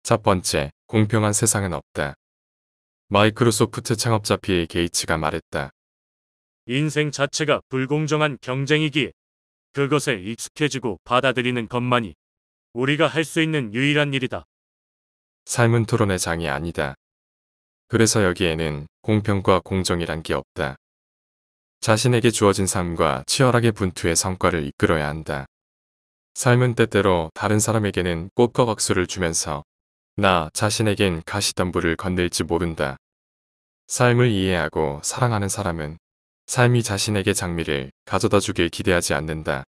첫 번째, 공평한 세상은 없다. 마이크로소프트 창업자 빌 게이츠가 말했다. 인생 자체가 불공정한 경쟁이기에 그것에 익숙해지고 받아들이는 것만이 우리가 할 수 있는 유일한 일이다. 삶은 토론의 장이 아니다. 그래서 여기에는 공평과 공정이란 게 없다. 자신에게 주어진 삶과 치열하게 분투해 성과를 이끌어야 한다. 삶은 때때로 다른 사람에게는 꽃과 박수를 주면서 나 자신에겐 가시덤불을 건넬지 모른다. 삶을 이해하고 사랑하는 사람은 삶이 자신에게 장미를 가져다 주길 기대하지 않는다.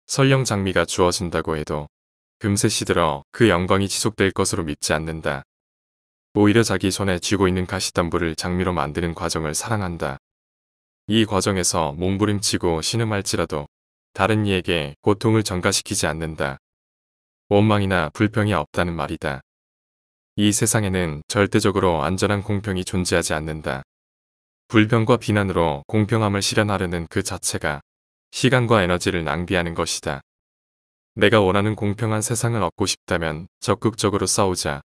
설령 장미가 주어진다고 해도 금세 시들어 그 영광이 지속될 것으로 믿지 않는다. 오히려 자기 손에 쥐고 있는 가시덤불을 장미로 만드는 과정을 사랑한다. 이 과정에서 몸부림치고 신음할지라도 다른 이에게 고통을 전가시키지 않는다. 원망이나 불평이 없다는 말이다. 이 세상에는 절대적으로 안전한 공평이 존재하지 않는다. 불평과 비난으로 공평함을 실현하려는 그 자체가 시간과 에너지를 낭비하는 것이다. 내가 원하는 공평한 세상을 얻고 싶다면 적극적으로 싸우자.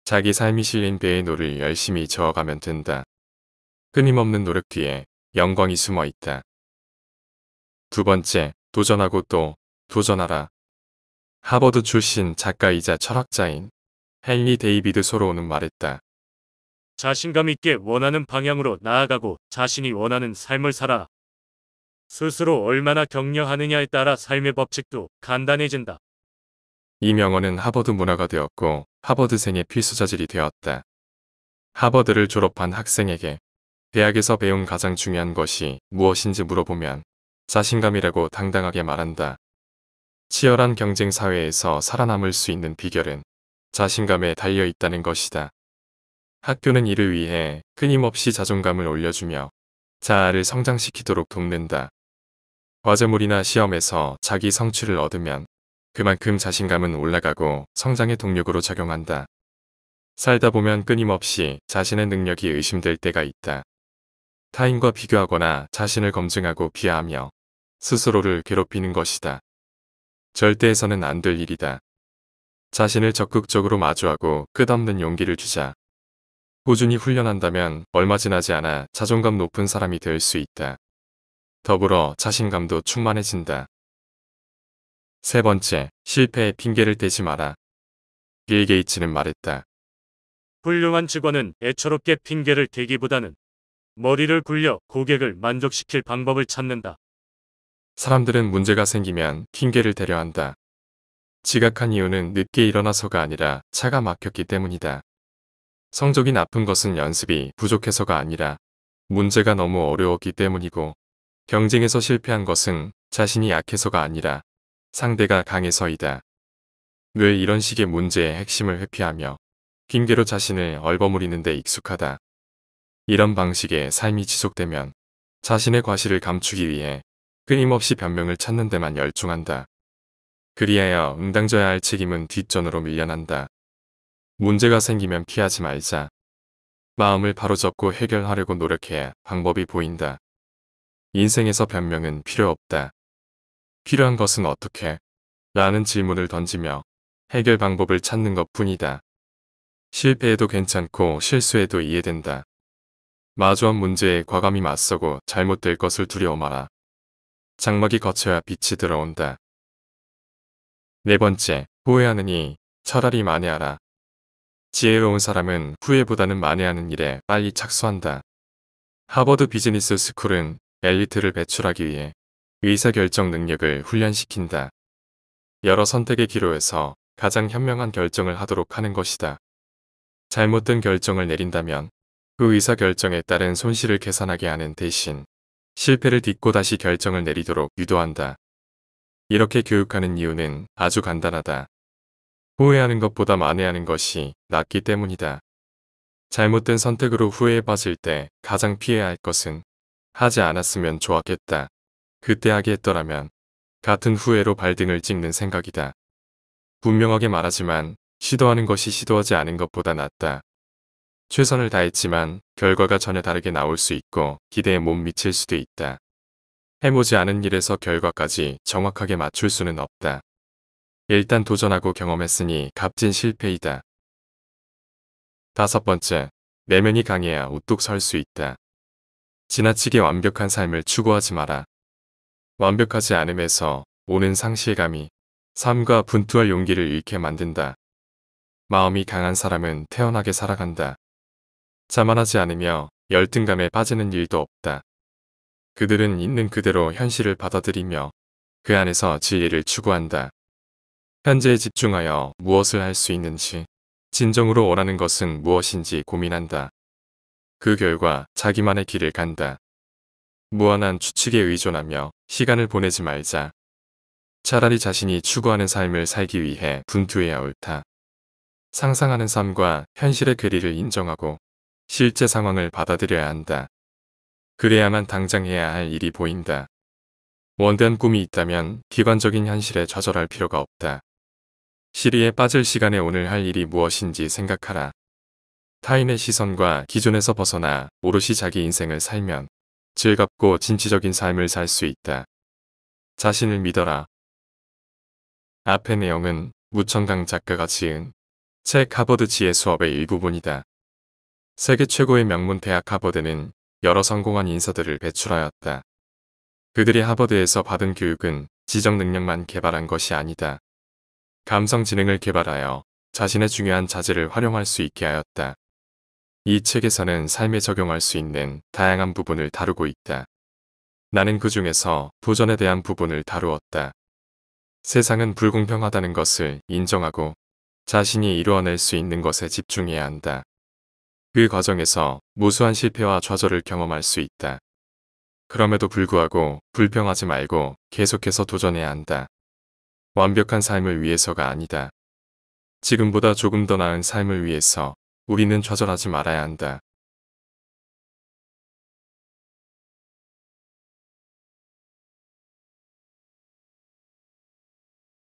자기 삶이 실린 배의 노를 열심히 저어가면 된다. 끊임없는 노력 뒤에 영광이 숨어 있다. 두 번째, 도전하고 또 도전하라. 하버드 출신 작가이자 철학자인 헨리 데이비드 소로우는 말했다. 자신감 있게 원하는 방향으로 나아가고 자신이 원하는 삶을 살아. 스스로 얼마나 격려하느냐에 따라 삶의 법칙도 간단해진다. 이 명언은 하버드 문화가 되었고 하버드생의 필수자질이 되었다. 하버드를 졸업한 학생에게 대학에서 배운 가장 중요한 것이 무엇인지 물어보면 자신감이라고 당당하게 말한다. 치열한 경쟁 사회에서 살아남을 수 있는 비결은 자신감에 달려 있다는 것이다. 학교는 이를 위해 끊임없이 자존감을 올려주며 자아를 성장시키도록 돕는다. 과제물이나 시험에서 자기 성취를 얻으면 그만큼 자신감은 올라가고 성장의 동력으로 작용한다. 살다 보면 끊임없이 자신의 능력이 의심될 때가 있다. 타인과 비교하거나 자신을 검증하고 비하하며 스스로를 괴롭히는 것이다. 절대 해서는 안 될 일이다. 자신을 적극적으로 마주하고 끝없는 용기를 주자. 꾸준히 훈련한다면 얼마 지나지 않아 자존감 높은 사람이 될 수 있다. 더불어 자신감도 충만해진다. 세 번째, 실패에 핑계를 대지 마라. 빌 게이츠는 말했다. 훌륭한 직원은 애처롭게 핑계를 대기보다는 머리를 굴려 고객을 만족시킬 방법을 찾는다. 사람들은 문제가 생기면 핑계를 대려 한다. 지각한 이유는 늦게 일어나서가 아니라 차가 막혔기 때문이다. 성적이 나쁜 것은 연습이 부족해서가 아니라 문제가 너무 어려웠기 때문이고, 경쟁에서 실패한 것은 자신이 약해서가 아니라 상대가 강해서이다. 늘 이런 식의 문제의 핵심을 회피하며 핑계로 자신을 얼버무리는 데 익숙하다. 이런 방식의 삶이 지속되면 자신의 과실을 감추기 위해 끊임없이 변명을 찾는 데만 열중한다. 그리하여 응당져야 할 책임은 뒷전으로 밀려난다. 문제가 생기면 피하지 말자. 마음을 바로잡고 해결하려고 노력해야 방법이 보인다. 인생에서 변명은 필요 없다. 필요한 것은 어떻게? 라는 질문을 던지며 해결 방법을 찾는 것 뿐이다. 실패해도 괜찮고 실수해도 이해된다. 마주한 문제에 과감히 맞서고 잘못될 것을 두려워 마라. 장막이 거쳐야 빛이 들어온다. 네 번째, 후회하느니 차라리 만회하라. 지혜로운 사람은 후회보다는 만회하는 일에 빨리 착수한다. 하버드 비즈니스 스쿨은 엘리트를 배출하기 위해 의사결정 능력을 훈련시킨다. 여러 선택의 기로에서 가장 현명한 결정을 하도록 하는 것이다. 잘못된 결정을 내린다면 그 의사결정에 따른 손실을 계산하게 하는 대신 실패를 딛고 다시 결정을 내리도록 유도한다. 이렇게 교육하는 이유는 아주 간단하다. 후회하는 것보다 만회하는 것이 낫기 때문이다. 잘못된 선택으로 후회에 빠질 때 가장 피해야 할 것은 하지 않았으면 좋았겠다. 그때 하게 했더라면 같은 후회로 발등을 찍는 생각이다. 분명하게 말하지만 시도하는 것이 시도하지 않은 것보다 낫다. 최선을 다했지만 결과가 전혀 다르게 나올 수 있고 기대에 못 미칠 수도 있다. 해보지 않은 일에서 결과까지 정확하게 맞출 수는 없다. 일단 도전하고 경험했으니 값진 실패이다. 5번째, 내면이 강해야 우뚝 설 수 있다. 지나치게 완벽한 삶을 추구하지 마라. 완벽하지 않음에서 오는 상실감이 삶과 분투할 용기를 잃게 만든다. 마음이 강한 사람은 태연하게 살아간다. 자만하지 않으며 열등감에 빠지는 일도 없다. 그들은 있는 그대로 현실을 받아들이며 그 안에서 진리를 추구한다. 현재에 집중하여 무엇을 할 수 있는지, 진정으로 원하는 것은 무엇인지 고민한다. 그 결과 자기만의 길을 간다. 무한한 추측에 의존하며 시간을 보내지 말자. 차라리 자신이 추구하는 삶을 살기 위해 분투해야 옳다. 상상하는 삶과 현실의 괴리를 인정하고 실제 상황을 받아들여야 한다. 그래야만 당장 해야 할 일이 보인다. 원대한 꿈이 있다면 비관적인 현실에 좌절할 필요가 없다. 시리에 빠질 시간에 오늘 할 일이 무엇인지 생각하라. 타인의 시선과 기준에서 벗어나 오롯이 자기 인생을 살면 즐겁고 진취적인 삶을 살 수 있다. 자신을 믿어라. 앞의 내용은 무청강 작가가 지은 책 하버드 지혜 수업의 일부분이다. 세계 최고의 명문 대학 하버드는 여러 성공한 인사들을 배출하였다. 그들이 하버드에서 받은 교육은 지적 능력만 개발한 것이 아니다. 감성 지능을 개발하여 자신의 중요한 자질을 활용할 수 있게 하였다. 이 책에서는 삶에 적용할 수 있는 다양한 부분을 다루고 있다. 나는 그 중에서 도전에 대한 부분을 다루었다. 세상은 불공평하다는 것을 인정하고 자신이 이루어낼 수 있는 것에 집중해야 한다. 그 과정에서 무수한 실패와 좌절을 경험할 수 있다. 그럼에도 불구하고 불평하지 말고 계속해서 도전해야 한다. 완벽한 삶을 위해서가 아니다. 지금보다 조금 더 나은 삶을 위해서 우리는 좌절하지 말아야 한다.